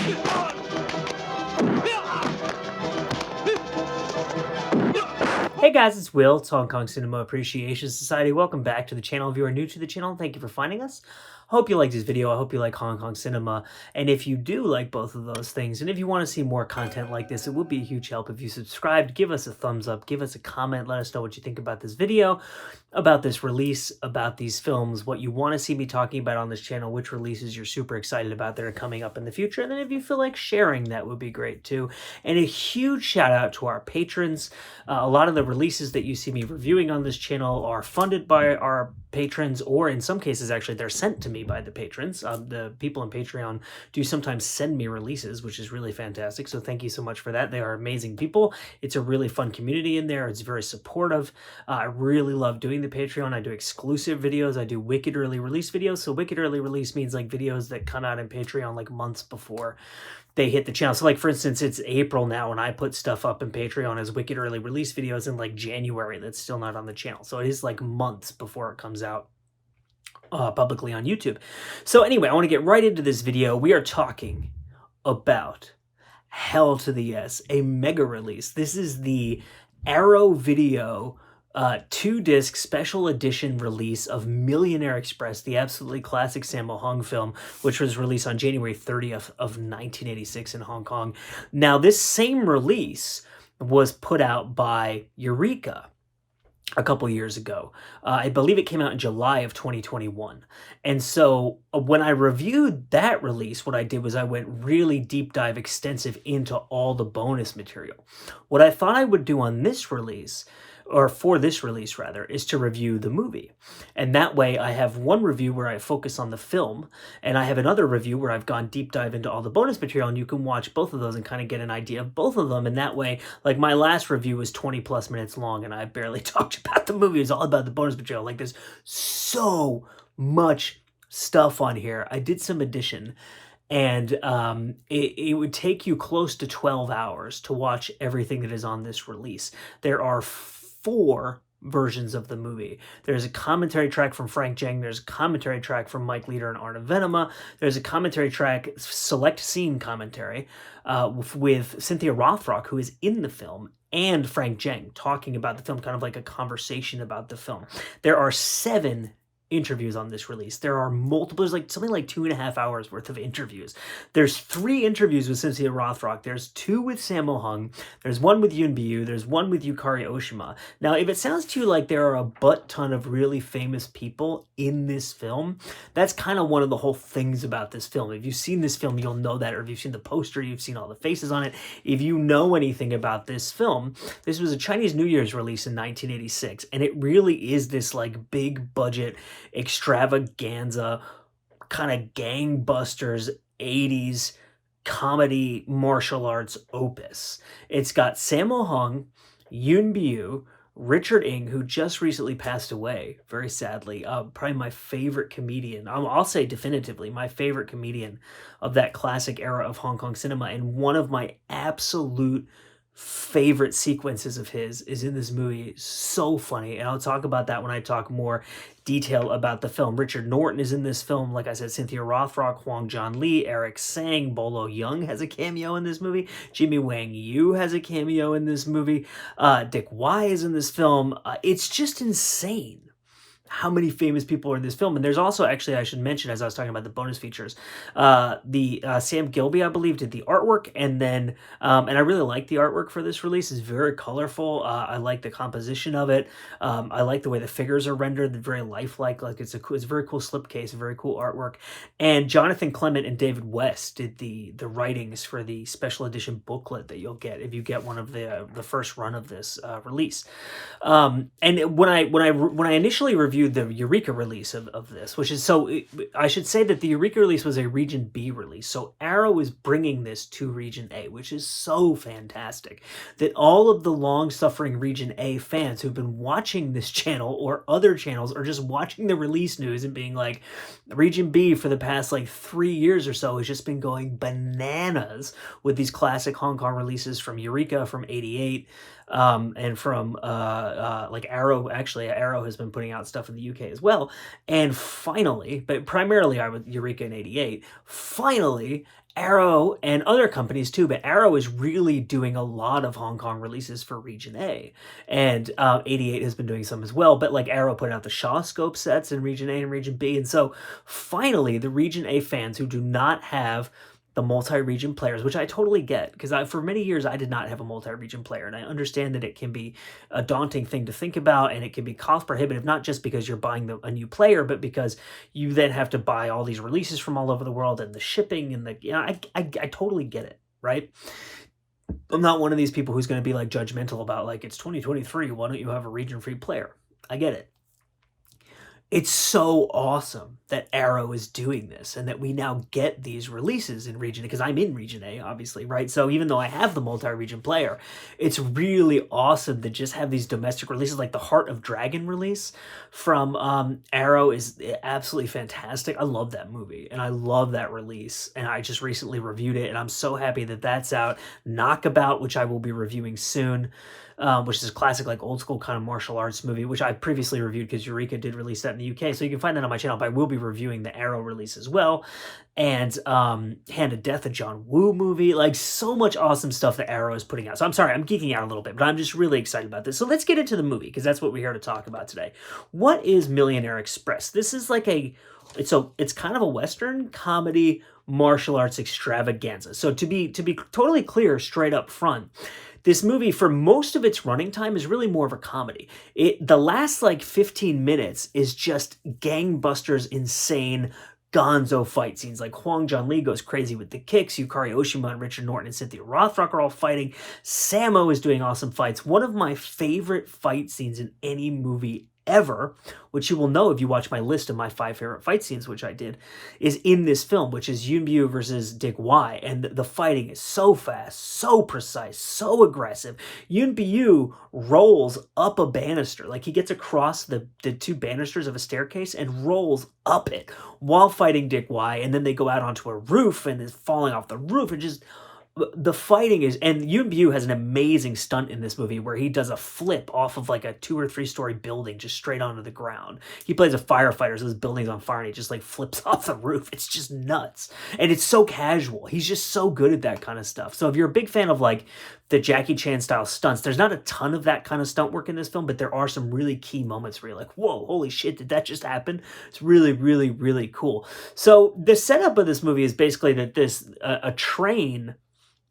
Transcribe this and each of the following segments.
Hey guys, it's Will, it's Hong Kong Cinema Appreciation Society. Welcome back to the channel. If you are new to the channel, thank you for finding us. Hope you liked this video. I hope you like Hong Kong cinema. And if you do like both of those things, and if you want to see more content like this, it would be a huge help if you subscribed, give us a thumbs up, give us a comment, let us know what you think about this video, about this release, about these films, what you want to see me talking about on this channel, which releases you're super excited about that are coming up in the future. And then if you feel like sharing, that would be great too. And a huge shout out to our patrons. A lot of the releases that you see me reviewing on this channel are funded by our patrons, or in some cases, actually, they're sent to me by the patrons. The people on Patreon do sometimes send me releases, which is really fantastic. So thank you so much for that. They are amazing people. It's a really fun community in there. It's very supportive. I really love doing the Patreon. I do exclusive videos. I do wicked early release videos. So wicked early release means like videos that come out in Patreon like months before they hit the channel. So like, for instance, it's April now and I put stuff up in Patreon as wicked early release videos in like January that's still not on the channel. So it is like months before it comes out publicly on YouTube. So anyway, I want to get right into this video. We are talking about Hell to the Yes, a mega release. This is the Arrow Video 2-disc special edition release of Millionaire Express, the absolutely classic Sammo Hung film, which was released on January 30th of 1986 in Hong Kong. Now, this same release was put out by Eureka a couple years ago. I believe it came out in July of 2021. And so when I reviewed that release, what I did was I went really deep dive extensive into all the bonus material. What I thought I would do on this release, or for this release rather, is to review the movie. And that way I have one review where I focus on the film, and I have another review where I've gone deep dive into all the bonus material, and you can watch both of those and kind of get an idea of both of them. And that way, like my last review was 20 plus minutes long and I barely talked about the movie. It was all about the bonus material. Like there's so much stuff on here. I did some addition. And it would take you close to 12 hours to watch everything that is on this release. There are 4 versions of the movie. There's a commentary track from Frank Jeng. There's a commentary track from Mike Leader and Arna Venema. There's a commentary track, select scene commentary, with Cynthia Rothrock, who is in the film, and Frank Jeng talking about the film, kind of like a conversation about the film. There are 7 interviews on this release. There are multiple, there's like something like 2.5 hours worth of interviews. There's 3 interviews with Cynthia Rothrock. There's 2 with Sammo Hung. There's 1 with Yoon Bi-yoo. There's 1 with Yukari Oshima. Now, if it sounds to you like there are a butt ton of really famous people in this film, that's kind of one of the whole things about this film. If you've seen this film, you'll know that, or if you've seen the poster, you've seen all the faces on it. If you know anything about this film, this was a Chinese New Year's release in 1986, and it really is this like big budget extravaganza, kind of gangbusters 80s comedy martial arts opus. It's got Sammo Hung, Yoon Bi-yoo, Richard Ng, who just recently passed away, very sadly. Probably my favorite comedian. I'll say definitively my favorite comedian of that classic era of Hong Kong cinema, and one of my absolute favorite sequences of his is in this movie. So funny, and I'll talk about that when I talk more detail about the film. Richard Norton is in this film. Like I said, Cynthia Rothrock, Hwang John Lee, Eric Sang, Bolo Young has a cameo in this movie. Jimmy Wang Yu has a cameo in this movie. Dick Y is in this film. It's just insane how many famous people are in this film. And there's also, actually, I should mention, as I was talking about the bonus features, Sam Gilby, I believe, did the artwork, and then and I really like the artwork for this release. It's very colorful. I like the composition of it. I like the way the figures are rendered. They're very lifelike. Like it's a very cool slipcase, very cool artwork. And Jonathan Clement and David West did the writings for the special edition booklet that you'll get if you get one of the first run of this release. And when I initially reviewed the Eureka release of this, which is, I should say that the Eureka release was a Region B release. So Arrow is bringing this to Region A, which is so fantastic that all of the long-suffering Region A fans who've been watching this channel or other channels are just watching the release news and being like, Region B for the past like 3 years or so has just been going bananas with these classic Hong Kong releases from Eureka from '88. And from like Arrow. Actually, Arrow has been putting out stuff in the UK as well. And finally, but primarily I was Eureka in '88. Finally, Arrow and other companies too, but Arrow is really doing a lot of Hong Kong releases for Region A, and 88 has been doing some as well. But like Arrow put out the Shaw Scope sets in Region A and Region B, and so finally the Region A fans who do not have the multi-region players, which I totally get, because for many years I did not have a multi-region player, and I understand that it can be a daunting thing to think about, and it can be cost prohibitive, not just because you're buying a new player, but because you then have to buy all these releases from all over the world, and the shipping, and I totally get it, right? I'm not one of these people who's going to be like judgmental about like, it's 2023, why don't you have a region-free player? I get it. It's so awesome that Arrow is doing this and that we now get these releases in Region A, because I'm in Region A, obviously, right? So even though I have the multi-region player, it's really awesome to just have these domestic releases, like the Heart of Dragon release from Arrow is absolutely fantastic. I love that movie and I love that release, and I just recently reviewed it and I'm so happy that that's out. Knockabout, which I will be reviewing soon, which is a classic, like old school kind of martial arts movie, which I previously reviewed because Eureka did release that in the UK. So you can find that on my channel, but I will be reviewing the Arrow release as well. And Hand of Death, a John Woo movie, like so much awesome stuff that Arrow is putting out. So I'm sorry, I'm geeking out a little bit, but I'm just really excited about this. So let's get into the movie, because that's what we're here to talk about today. What is Millionaire Express? This is like it's kind of a Western comedy martial arts extravaganza. So to be totally clear, straight up front, this movie, for most of its running time, is really more of a comedy. The last like 15 minutes is just gangbusters, insane gonzo fight scenes. Like Hwang Jun-lee goes crazy with the kicks. Yukari Oshima and Richard Norton and Cynthia Rothrock are all fighting. Sammo is doing awesome fights. One of my favorite fight scenes in any movie ever, which you will know if you watch my list of my 5 favorite fight scenes, which I did, is in this film, which is Yun Bu versus Dick Y. And the fighting is so fast, so precise, so aggressive. Yun Bu rolls up a banister. Like he gets across the 2 banisters of a staircase and rolls up it while fighting Dick Y. And then they go out onto a roof and is falling off the roof, and just the fighting is, and Yun Bu has an amazing stunt in this movie where he does a flip off of like a 2 or 3 story building just straight onto the ground. He plays a firefighter, so his building's on fire, and he just like flips off the roof. It's just nuts. And it's so casual. He's just so good at that kind of stuff. So if you're a big fan of like the Jackie Chan style stunts, there's not a ton of that kind of stunt work in this film, but there are some really key moments where you're like, whoa, holy shit, did that just happen? It's really, really, really cool. So the setup of this movie is basically that a train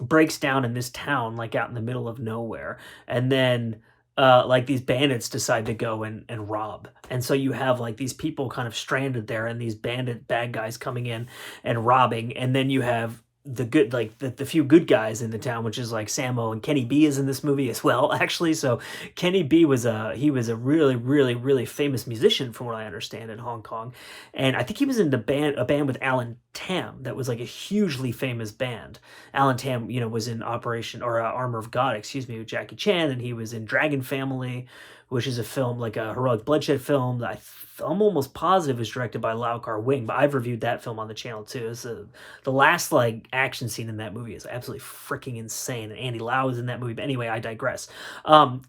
breaks down in this town, like out in the middle of nowhere, and then like these bandits decide to go and rob, and so you have like these people kind of stranded there, and these bad guys coming in and robbing, and then you have the good, like the few good guys in the town, which is like Sammo, and Kenny B is in this movie as well, actually. So Kenny B was a really, really, really famous musician, from what I understand, in Hong Kong, and I think he was in a band with Alan Tam that was like a hugely famous band. Alan Tam, was in Armor of God, with Jackie Chan, and he was in Dragon Family, which is a film, like a heroic bloodshed film that I'm almost positive is directed by Lau Kar-wing, but I've reviewed that film on the channel too. So the last like action scene in that movie is absolutely freaking insane, and Andy Lau is in that movie. But anyway, I digress.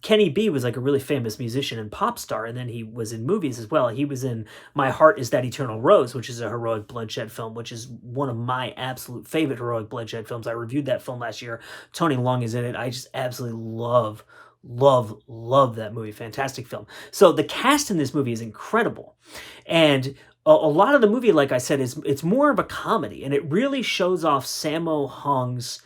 Kenny B was like a really famous musician and pop star, and then he was in movies as well. He was in My Heart Is That Eternal Rose, which is a heroic bloodshed film, which is one of my absolute favorite heroic bloodshed films. I reviewed that film last year. Tony Leung is in it. I just absolutely love that movie. Fantastic film. So the cast in this movie is incredible, and a lot of the movie, like I said, it's more of a comedy, and it really shows off Sammo Hung's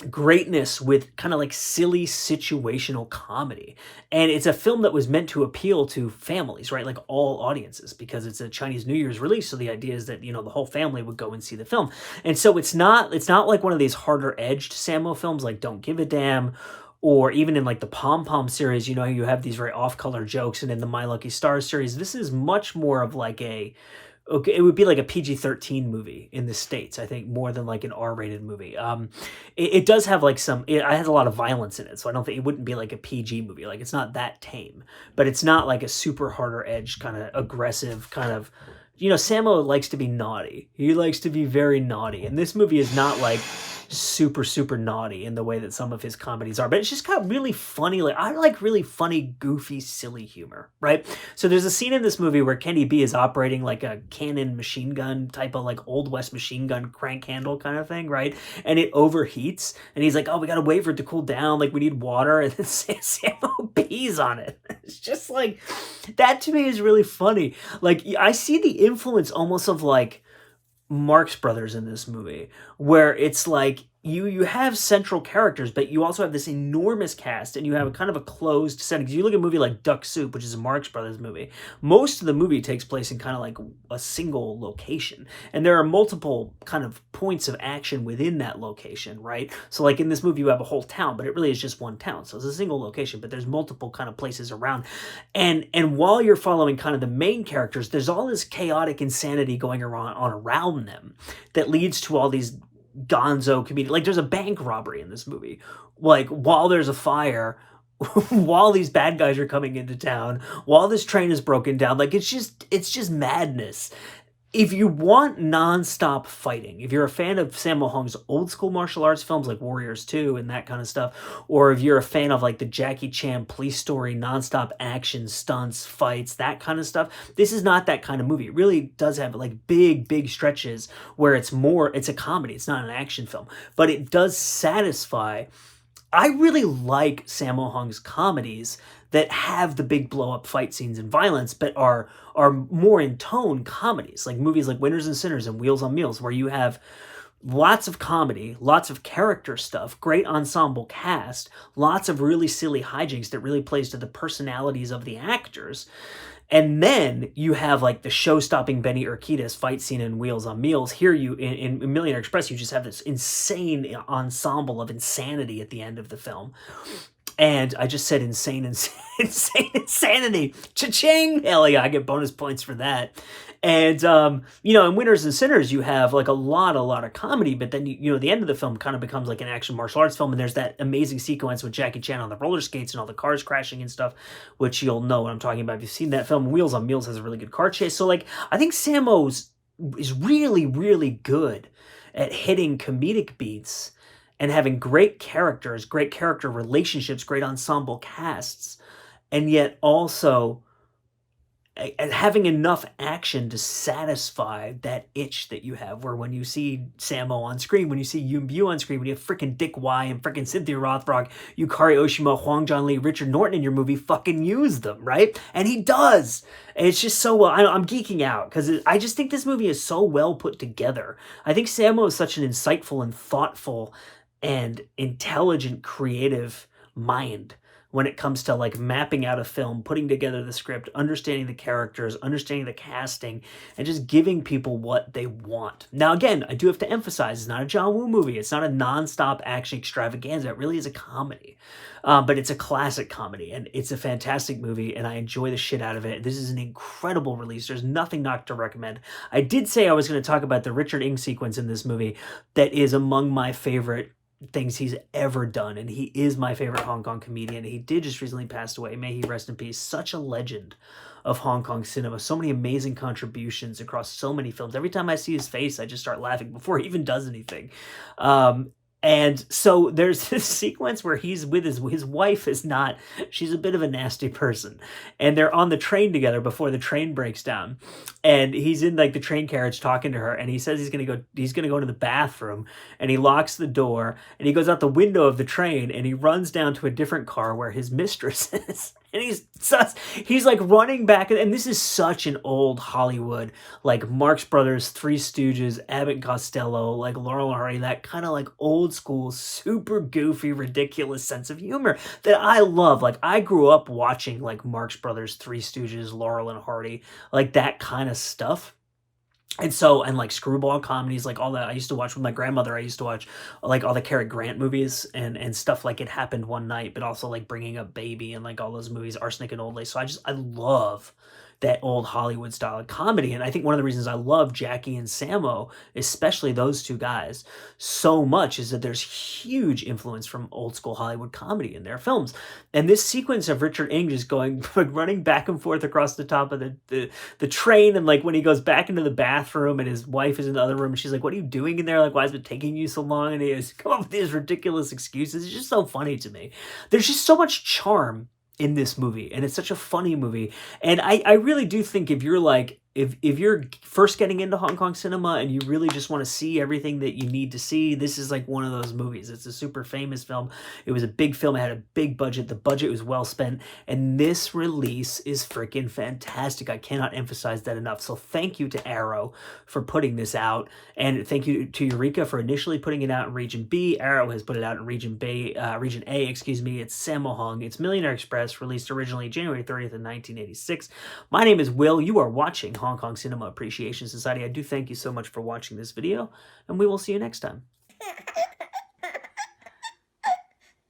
greatness with kind of like silly situational comedy. And it's a film that was meant to appeal to families, right? Like all audiences, because it's a Chinese New Year's release. So the idea is that, the whole family would go and see the film. And so it's not like one of these harder edged Sammo films like Don't Give a Damn, or even in like the Pom Pom series, you have these very off-color jokes, and in the My Lucky Stars series, this is much more of like it would be like a PG-13 movie in the States, I think, more than like an R-rated movie. It does have like it has a lot of violence in it, so I don't think it wouldn't be like a PG movie. Like it's not that tame, but it's not like a super harder edge kind of aggressive kind of. Sammo likes to be naughty. He likes to be very naughty, and this movie is not like super, super naughty in the way that some of his comedies are, but it's just got really funny, like, I like really funny, goofy, silly humor, right? So there's a scene in this movie where Kenny B is operating like a cannon machine gun type of like Old West machine gun crank handle kind of thing, right? And it overheats, and he's like, oh, we gotta wait for it to cool down, like we need water, and then Sammo pees on it. It's just like, that to me is really funny. Like, I see the influence almost of like Marx Brothers in this movie, where it's like you have central characters, but you also have this enormous cast, and you have a kind of a closed setting. 'Cause you look at a movie like Duck Soup, which is a Marx Brothers movie. Most of the movie takes place in kind of like a single location, and there are multiple kind of points of action within that location, right? So like in this movie, you have a whole town, but it really is just one town. So it's a single location, but there's multiple kind of places around. And while you're following kind of the main characters, there's all this chaotic insanity going around them that leads to all these gonzo comedian. Like there's a bank robbery in this movie. Like while there's a fire, while these bad guys are coming into town, while this train is broken down, like it's just madness. If you want nonstop fighting, if you're a fan of Sammo Hung's old school martial arts films like Warriors 2 and that kind of stuff, or if you're a fan of like the Jackie Chan police story, nonstop action, stunts, fights, that kind of stuff, this is not that kind of movie. It really does have like big, big stretches where it's a comedy. It's not an action film, but it does satisfy. I really like Sammo Hung's comedies that have the big blow up fight scenes and violence, but are more in tone comedies, like movies like Winners and Sinners and Wheels on Meals, where you have lots of comedy, lots of character stuff, great ensemble cast, lots of really silly hijinks that really plays to the personalities of the actors. And then you have like the show-stopping Benny Urquidez fight scene in Wheels on Meals. Here you in Millionaire Express, you just have this insane ensemble of insanity at the end of the film. And I just said insane insanity. Cha-ching! Hell yeah, I get bonus points for that. And, in Winners and Sinners, you have like a lot of comedy, but then, the end of the film kind of becomes like an action martial arts film. And there's that amazing sequence with Jackie Chan on the roller skates and all the cars crashing and stuff, which you'll know what I'm talking about if you've seen that film. Wheels on Meals has a really good car chase. So like, I think Sammo's is really, really good at hitting comedic beats and having great characters, great character relationships, great ensemble casts, and yet also and having enough action to satisfy that itch that you have, where when you see Sammo on screen, when you see Yoon Bu on screen, when you have freaking Dick Y and freaking Cynthia Rothrock, Yukari Oshima, Hwang John-Lee, Richard Norton in your movie, fucking use them, right? And he does. And it's just so well. I'm geeking out because I just think this movie is so well put together. I think Sammo is such an insightful and thoughtful and intelligent, creative mind when it comes to like mapping out a film, putting together the script, understanding the characters, understanding the casting, and just giving people what they want. Now, again, I do have to emphasize, it's not a John Woo movie. It's not a nonstop action extravaganza. It really is a comedy, but it's a classic comedy, and it's a fantastic movie, and I enjoy the shit out of it. This is an incredible release. There's nothing not to recommend. I did say I was going to talk about the Richard Ng sequence in this movie that is among my favorite things he's ever done, and he is my favorite Hong Kong comedian. He did just recently pass away. May he rest in peace. Such a legend of Hong Kong cinema. So many amazing contributions across so many films. Every time I see his face, I just start laughing before he even does anything. And so there's this sequence where he's with his wife is not, she's a bit of a nasty person. And they're on the train together before the train breaks down. And he's in like the train carriage talking to her, and he says he's gonna go to the bathroom, and he locks the door, and he goes out the window of the train, and he runs down to a different car where his mistress is. And he's like running back, and this is such an old Hollywood, like Marx Brothers, Three Stooges, Abbott and Costello, like Laurel and Hardy, that kind of like old school, super goofy, ridiculous sense of humor that I love. Like I grew up watching like Marx Brothers, Three Stooges, Laurel and Hardy, like that kind of stuff. And like screwball comedies, like all that I used to watch with my grandmother. I used to watch like all the Cary Grant movies and stuff like It Happened One Night, but also like Bringing Up Baby and like all those movies, Arsenic and Old Lace. So I love that old Hollywood style of comedy. And I think one of the reasons I love Jackie and Sammo, especially those two guys, so much is that there's huge influence from old school Hollywood comedy in their films. And this sequence of Richard Ing just going running back and forth across the top of the train, and like when he goes back into the bathroom and his wife is in the other room and she's like, what are you doing in there? Like, why has it been taking you so long? And he has come up with these ridiculous excuses. It's just so funny to me. There's just so much charm in this movie, and it's such a funny movie. And I really do think if you're like, if you're first getting into Hong Kong cinema and you really just want to see everything that you need to see, this is like one of those movies. It's a super famous film. It was a big film. It had a big budget. The budget was well spent. And this release is freaking fantastic. I cannot emphasize that enough. So thank you to Arrow for putting this out. And thank you to Eureka for initially putting it out in Region B. Arrow has put it out in Region A, excuse me. It's Sammo Hung. It's Millionaire Express, released originally January 30th of 1986. My name is Will. You are watching Hong Kong Cinema Appreciation Society. I do thank you so much for watching this video, and we will see you next time.